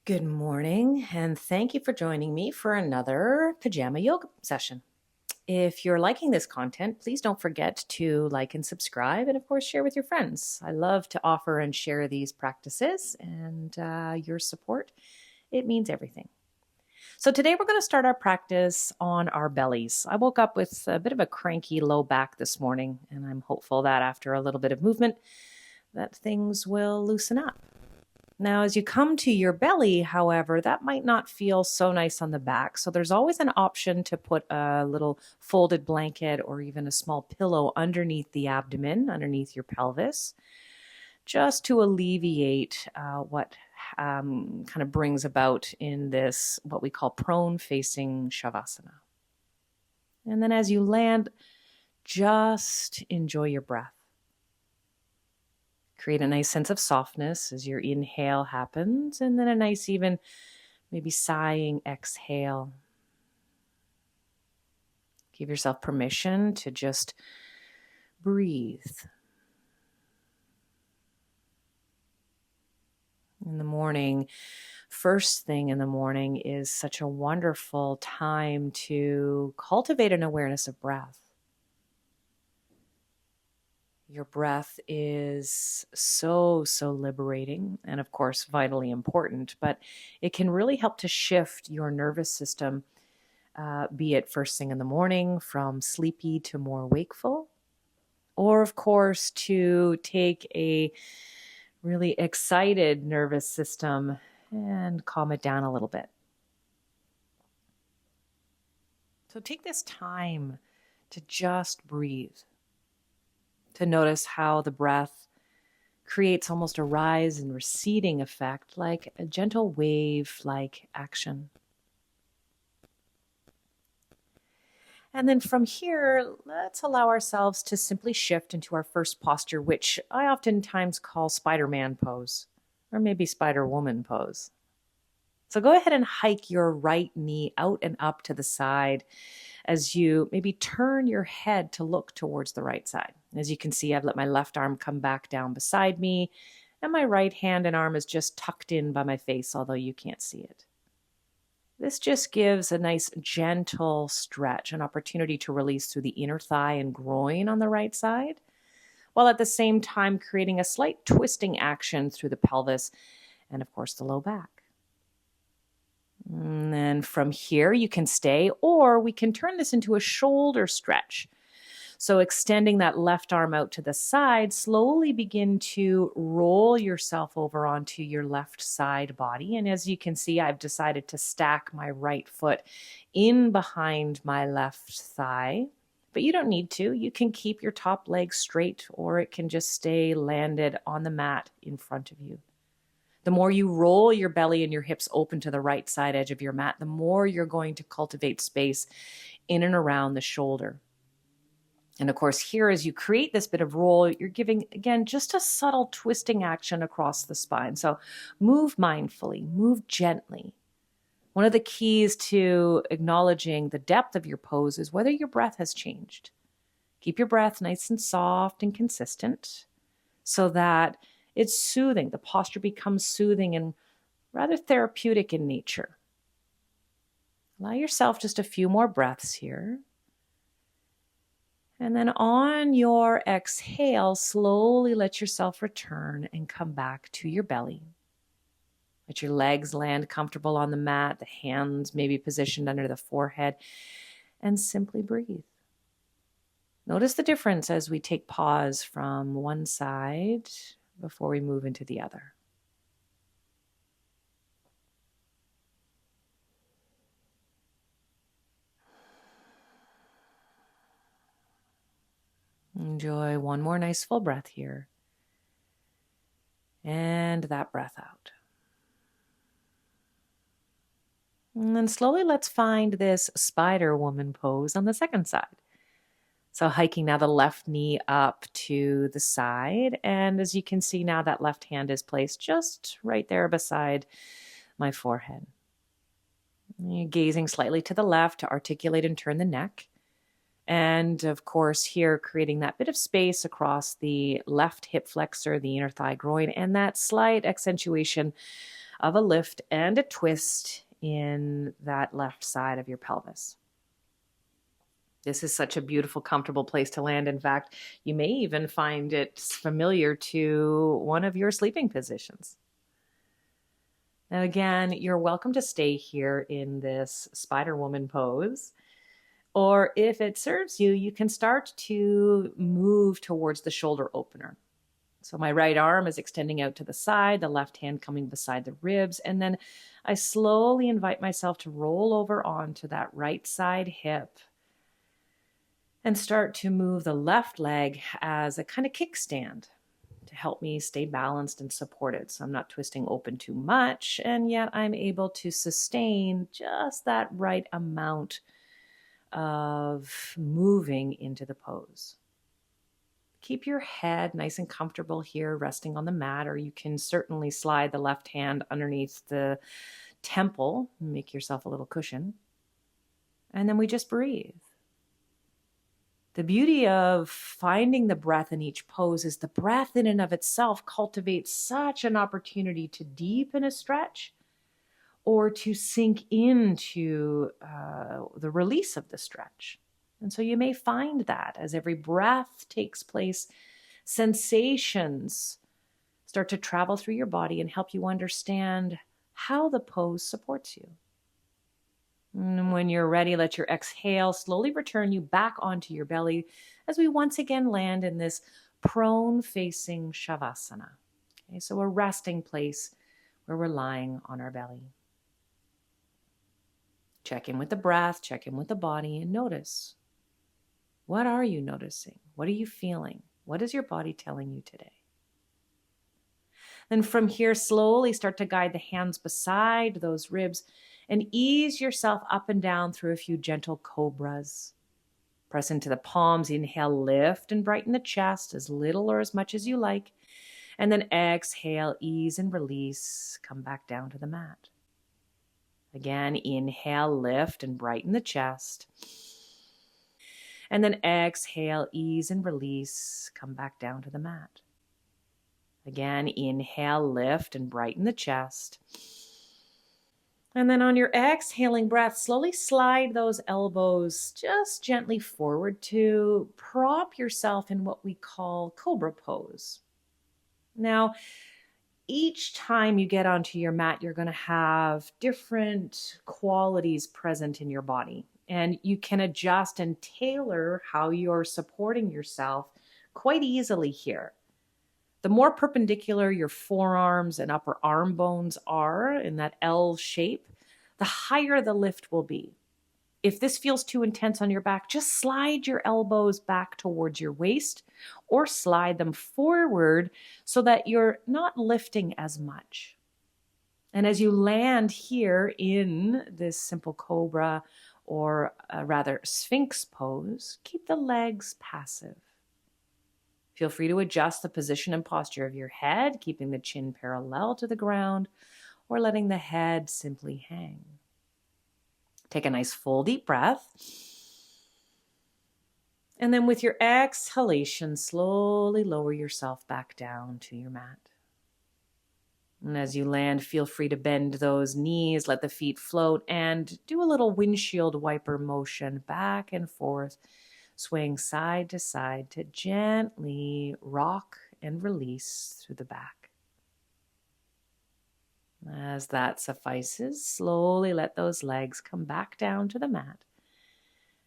Good morning, and thank you for joining me for another pajama yoga session. If you're liking this content, please don't forget to like and subscribe, and of course, share with your friends. I love to offer and share these practices, and your support, it means everything. So, today we're going to start our practice on our bellies. I woke up with a bit of a cranky low back this morning, and I'm hopeful that after a little bit of movement, that things will loosen up. Now, as you come to your belly, however, that might not feel so nice on the back. So there's always an option to put a little folded blanket or even a small pillow underneath the abdomen, underneath your pelvis, just to alleviate what kind of brings about in this, what we call prone facing Shavasana. And then as you land, just enjoy your breath. Create a nice sense of softness as your inhale happens, and then a nice, even maybe sighing exhale. Give yourself permission to just breathe. In the morning, first thing in the morning is such a wonderful time to cultivate an awareness of breath. Your breath is so liberating and, of course, vitally important, but it can really help to shift your nervous system, be it first thing in the morning from sleepy to more wakeful, or, of course, to take a really excited nervous system and calm it down a little bit. So take this time to just breathe, to notice how the breath creates almost a rise and receding effect, like a gentle wave-like action. And then from here, let's allow ourselves to simply shift into our first posture, which I oftentimes call Spider-Man pose, or maybe Spider-Woman pose. So go ahead and hike your right knee out and up to the side as you maybe turn your head to look towards the right side. As you can see, I've let my left arm come back down beside me, and my right hand and arm is just tucked in by my face, although you can't see it. This just gives a nice gentle stretch, an opportunity to release through the inner thigh and groin on the right side, while at the same time creating a slight twisting action through the pelvis and, of course, the low back. And then from here, you can stay, or we can turn this into a shoulder stretch. So extending that left arm out to the side, slowly begin to roll yourself over onto your left side body. And as you can see, I've decided to stack my right foot in behind my left thigh. But you don't need to. You can keep your top leg straight, or it can just stay landed on the mat in front of you. The more you roll your belly and your hips open to the right side edge of your mat, the more you're going to cultivate space in and around the shoulder. And of course, here, as you create this bit of roll, you're giving, again, just a subtle twisting action across the spine. So move mindfully, move gently. One of the keys to acknowledging the depth of your pose is whether your breath has changed. Keep your breath nice and soft and consistent so that it's soothing. The posture becomes soothing and rather therapeutic in nature. Allow yourself just a few more breaths here. And then on your exhale, slowly let yourself return and come back to your belly. Let your legs land comfortable on the mat, the hands maybe positioned under the forehead, and simply breathe. Notice the difference as we take pause from one side before we move into the other. Enjoy one more nice full breath here. And that breath out. And then slowly let's find this Spider-Woman pose on the second side. So hiking now the left knee up to the side. And as you can see now, that left hand is placed just right there beside my forehead. You're gazing slightly to the left to articulate and turn the neck. And of course, here creating that bit of space across the left hip flexor, the inner thigh groin, and that slight accentuation of a lift and a twist in that left side of your pelvis. This is such a beautiful, comfortable place to land. In fact, you may even find it familiar to one of your sleeping positions. Now, again, you're welcome to stay here in this Spider Woman pose. Or if it serves you, you can start to move towards the shoulder opener. So my right arm is extending out to the side, the left hand coming beside the ribs, and then I slowly invite myself to roll over onto that right side hip and start to move the left leg as a kind of kickstand to help me stay balanced and supported. So I'm not twisting open too much, and yet I'm able to sustain just that right amount of moving into the pose. Keep your head nice and comfortable here, resting on the mat, or you can certainly slide the left hand underneath the temple, make yourself a little cushion, and then we just breathe. The beauty of finding the breath in each pose is the breath in and of itself cultivates such an opportunity to deepen a stretch or to sink into the release of the stretch. And so you may find that as every breath takes place, sensations start to travel through your body and help you understand how the pose supports you. And when you're ready, let your exhale slowly return you back onto your belly as we once again land in this prone-facing Shavasana. Okay, so a resting place where we're lying on our belly. Check in with the breath, check in with the body, and notice. What are you noticing? What are you feeling? What is your body telling you today? Then from here, slowly start to guide the hands beside those ribs and ease yourself up and down through a few gentle cobras. Press into the palms, inhale, lift and brighten the chest as little or as much as you like. And then exhale, ease and release, come back down to the mat. Again, inhale, lift and brighten the chest. And then exhale, ease and release, come back down to the mat. Again, inhale, lift and brighten the chest. And then on your exhaling breath, slowly slide those elbows just gently forward to prop yourself in what we call cobra pose. Now, each time you get onto your mat, you're going to have different qualities present in your body. And you can adjust and tailor how you're supporting yourself quite easily here. The more perpendicular your forearms and upper arm bones are in that L shape, the higher the lift will be. If this feels too intense on your back, just slide your elbows back towards your waist or slide them forward so that you're not lifting as much. And as you land here in this simple cobra or rather sphinx pose, keep the legs passive. Feel free to adjust the position and posture of your head, keeping the chin parallel to the ground or letting the head simply hang. Take a nice full deep breath. And then with your exhalation, slowly lower yourself back down to your mat. And as you land, feel free to bend those knees, let the feet float, and do a little windshield wiper motion back and forth, swaying side to gently rock and release through the back. As that suffices, slowly let those legs come back down to the mat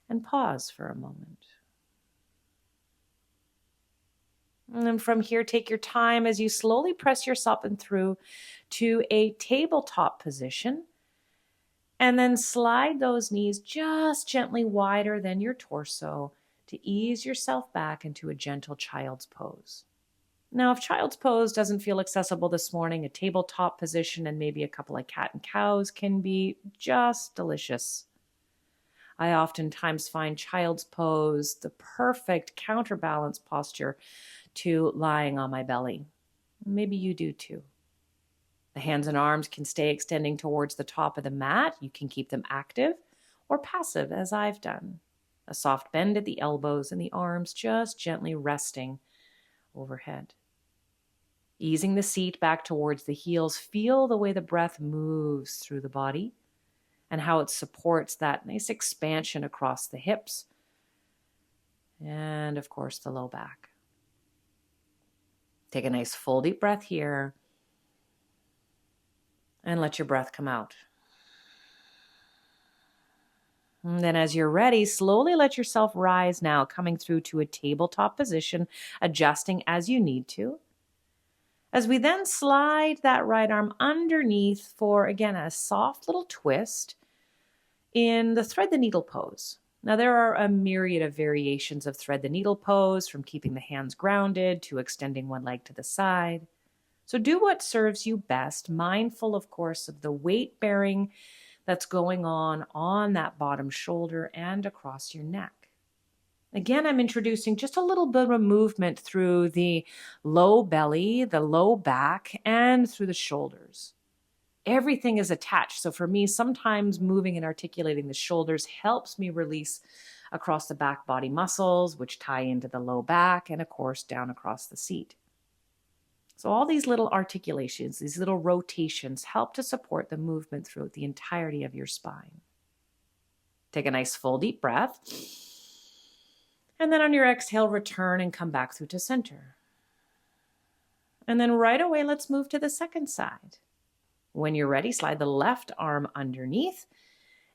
and pause for a moment. And then from here, take your time as you slowly press yourself in through to a tabletop position. And then slide those knees just gently wider than your torso to ease yourself back into a gentle child's pose. Now, if child's pose doesn't feel accessible this morning, a tabletop position and maybe a couple of cat and cows can be just delicious. I oftentimes find child's pose the perfect counterbalance posture to lying on my belly. Maybe you do too. The hands and arms can stay extending towards the top of the mat. You can keep them active or passive, as I've done. A soft bend at the elbows and the arms just gently resting overhead. Easing the seat back towards the heels, feel the way the breath moves through the body and how it supports that nice expansion across the hips and, of course, the low back. Take a nice full deep breath here and let your breath come out. And then as you're ready, slowly let yourself rise now, coming through to a tabletop position, adjusting as you need to. As we then slide that right arm underneath for, again, a soft little twist in the thread the needle pose. Now, there are a myriad of variations of thread the needle pose, from keeping the hands grounded to extending one leg to the side. So do what serves you best, mindful, of course, of the weight bearing that's going on that bottom shoulder and across your neck. Again, I'm introducing just a little bit of movement through the low belly, the low back, and through the shoulders. Everything is attached. So for me, sometimes moving and articulating the shoulders helps me release across the back body muscles, which tie into the low back and, of course, down across the seat. So all these little articulations, these little rotations help to support the movement throughout the entirety of your spine. Take a nice full deep breath. And then on your exhale, return and come back through to center. And then right away, let's move to the second side. When you're ready, slide the left arm underneath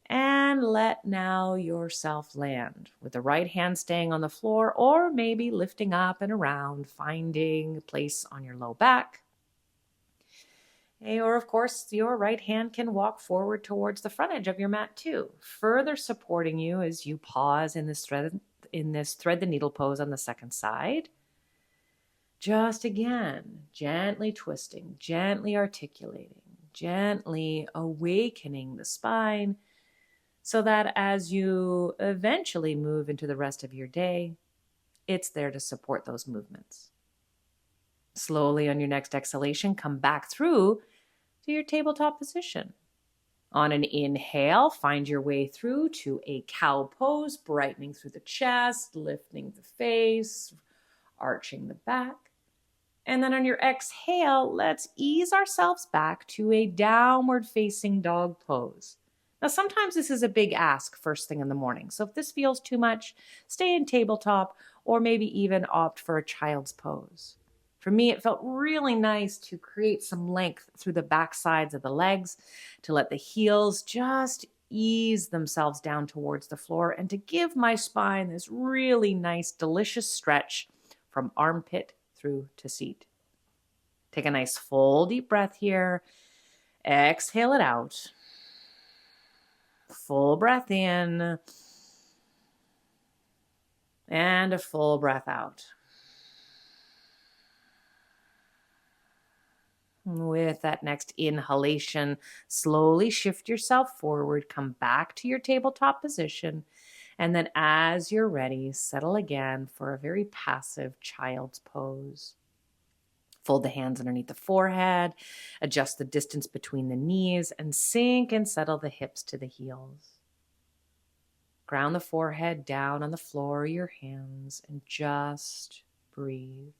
and let now yourself land with the right hand staying on the floor, or maybe lifting up and around, finding a place on your low back. Or of course, your right hand can walk forward towards the front edge of your mat too, further supporting you as you pause in this thread the needle pose on the second side. Just again, gently twisting, gently articulating, gently awakening the spine, so that as you eventually move into the rest of your day, it's there to support those movements. Slowly on your next exhalation, come back through to your tabletop position. On an inhale, find your way through to a cow pose, brightening through the chest, lifting the face, arching the back. And then on your exhale, let's ease ourselves back to a downward facing dog pose. Now, sometimes this is a big ask first thing in the morning. So if this feels too much, stay in tabletop or maybe even opt for a child's pose. For me, it felt really nice to create some length through the back sides of the legs, to let the heels just ease themselves down towards the floor, and to give my spine this really nice, delicious stretch from armpit through to seat. Take a nice full deep breath here. Exhale it out. Full breath in. And a full breath out. With that next inhalation, slowly shift yourself forward, come back to your tabletop position, and then as you're ready, settle again for a very passive child's pose. Fold the hands underneath the forehead, adjust the distance between the knees, and sink and settle the hips to the heels. Ground the forehead down on the floor or your hands and just breathe.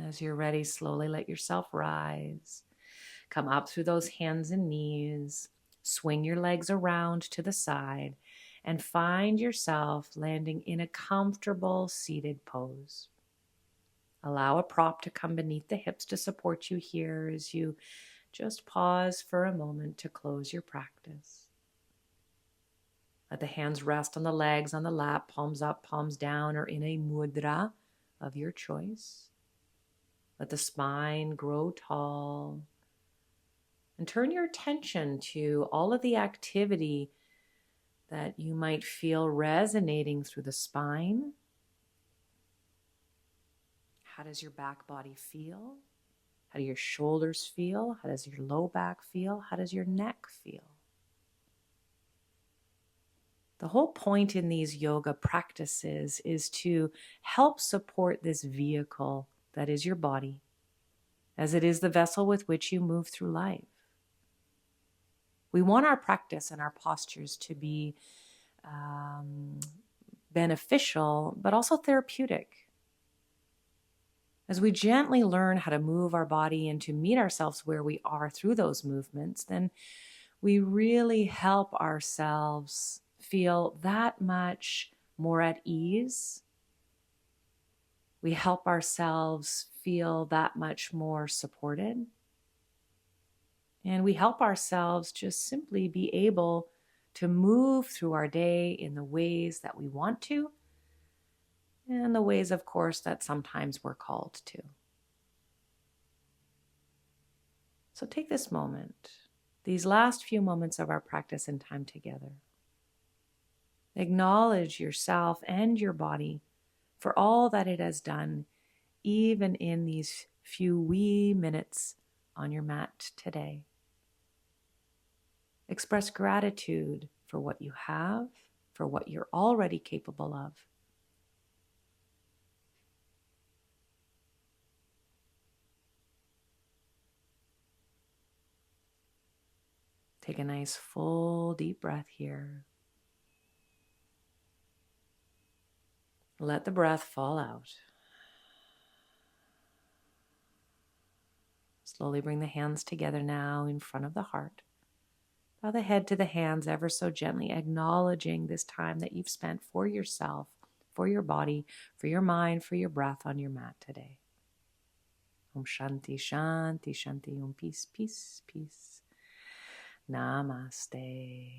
As you're ready, slowly let yourself rise. Come up through those hands and knees. Swing your legs around to the side and find yourself landing in a comfortable seated pose. Allow a prop to come beneath the hips to support you here as you just pause for a moment to close your practice. Let the hands rest on the legs, on the lap, palms up, palms down, or in a mudra of your choice. Let the spine grow tall. And turn your attention to all of the activity that you might feel resonating through the spine. How does your back body feel? How do your shoulders feel? How does your low back feel? How does your neck feel? The whole point in these yoga practices is to help support this vehicle that is your body, as it is the vessel with which you move through life. We want our practice and our postures to be beneficial, but also therapeutic. As we gently learn how to move our body and to meet ourselves where we are through those movements, then we really help ourselves feel that much more at ease. We help ourselves feel that much more supported. And we help ourselves just simply be able to move through our day in the ways that we want to, and the ways, of course, that sometimes we're called to. So take this moment, these last few moments of our practice and time together. Acknowledge yourself and your body for all that it has done, even in these few wee minutes on your mat today. Express gratitude for what you have, for what you're already capable of. Take a nice full deep breath here. Let the breath fall out. Slowly bring the hands together now in front of the heart. Bow the head to the hands ever so gently, acknowledging this time that you've spent for yourself, for your body, for your mind, for your breath on your mat today. Om Shanti, Shanti, Shanti, Om Peace, Peace, Peace. Namaste.